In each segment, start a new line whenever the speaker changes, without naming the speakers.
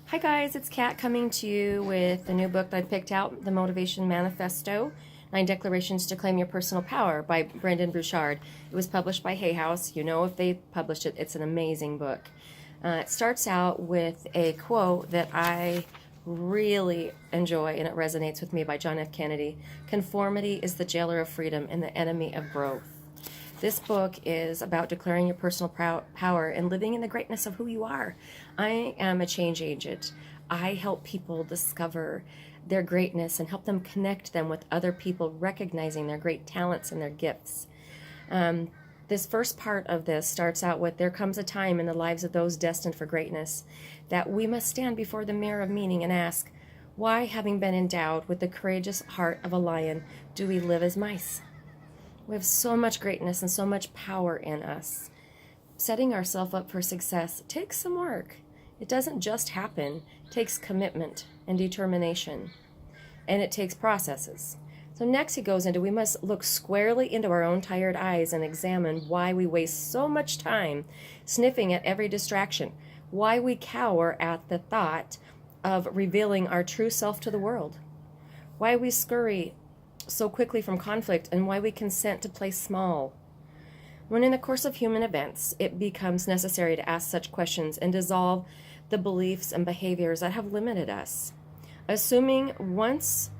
Hi guys, it's Kat coming to you with a new book that I picked out, The Motivation Manifesto, 9 Declarations to Claim Your Personal Power by Brendon Burchard. It was published by Hay House. You know if they published it, it's an amazing book. It starts out with a quote that I really enjoy and it resonates with me by John F. Kennedy. Conformity is the jailer of freedom and the enemy of growth. This book is about declaring your personal power and living in the greatness of who you are. I am a change agent. I help people discover their greatness and help them connect them with other people, recognizing their great talents and their gifts. This first part of this starts out with, there comes a time in the lives of those destined for greatness that we must stand before the mirror of meaning and ask, why, having been endowed with the courageous heart of a lion, do we live as mice? We have so much greatness and so much power in us. Setting ourselves up for success takes some work. It doesn't just happen. It takes commitment and determination. And it takes processes. So next he goes into, we must look squarely into our own tired eyes and examine why we waste so much time sniffing at every distraction, why we cower at the thought of revealing our true self to the world, why we scurry so quickly from conflict, and why we consent to play small. When in the course of human events, it becomes necessary to ask such questions and dissolve the beliefs and behaviors that have limited us. Assuming once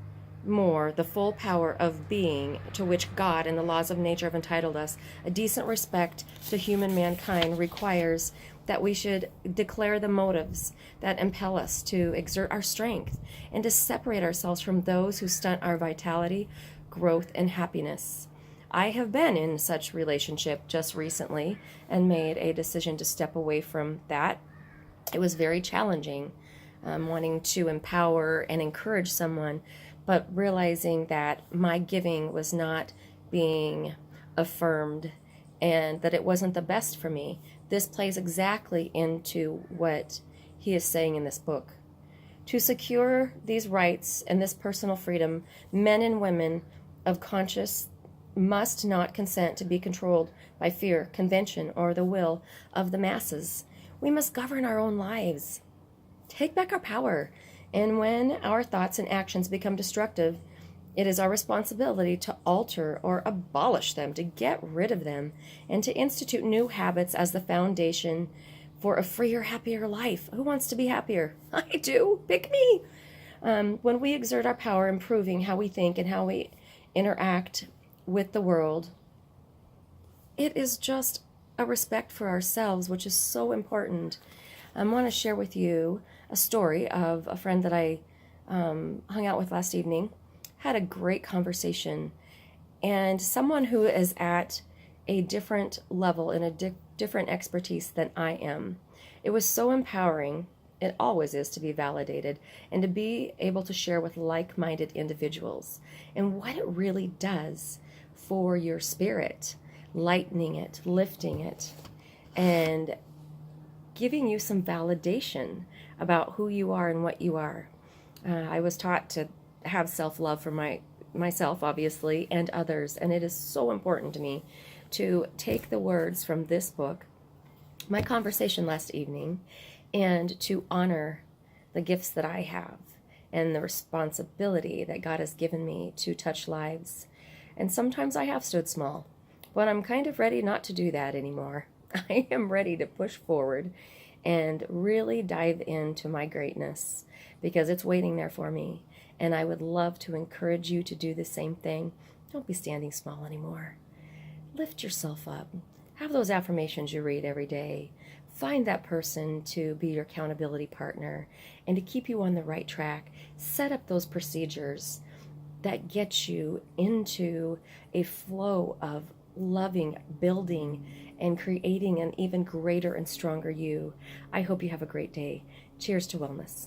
more the full power of being to which God and the laws of nature have entitled us, a decent respect to human mankind requires that we should declare the motives that impel us to exert our strength and to separate ourselves from those who stunt our vitality, growth, and happiness. I have been in such relationship just recently and made a decision to step away from that. It was very challenging, wanting to empower and encourage someone, but realizing that my giving was not being affirmed and that it wasn't the best for me. This plays exactly into what he is saying in this book. To secure these rights and this personal freedom, men and women of conscience must not consent to be controlled by fear, convention, or the will of the masses. We must govern our own lives. Take back our power. And when our thoughts and actions become destructive, it is our responsibility to alter or abolish them, to get rid of them, and to institute new habits as the foundation for a freer, happier life. Who wants to be happier? I do. Pick me. When we exert our power, improving how we think and how we interact with the world, it is just a respect for ourselves, which is so important. I want to share with you a story of a friend that I hung out with last evening. Had a great conversation, and someone who is at a different level and a different expertise than I am. It was so empowering. It always is to be validated and to be able to share with like-minded individuals and what it really does for your spirit, lightening it, lifting it, and giving you some validation about who you are and what you are. I was taught to have self-love for myself, obviously, and others, and it is so important to me to take the words from this book, my conversation last evening, and to honor the gifts that I have and the responsibility that God has given me to touch lives. And sometimes I have stood small, but I'm kind of ready not to do that anymore. I am ready to push forward and really dive into my greatness because it's waiting there for me. And I would love to encourage you to do the same thing. Don't be standing small anymore. Lift yourself up. Have those affirmations you read every day. Find that person to be your accountability partner and to keep you on the right track. Set up those procedures that get you into a flow of loving, building, and creating an even greater and stronger you. I hope you have a great day. Cheers to wellness.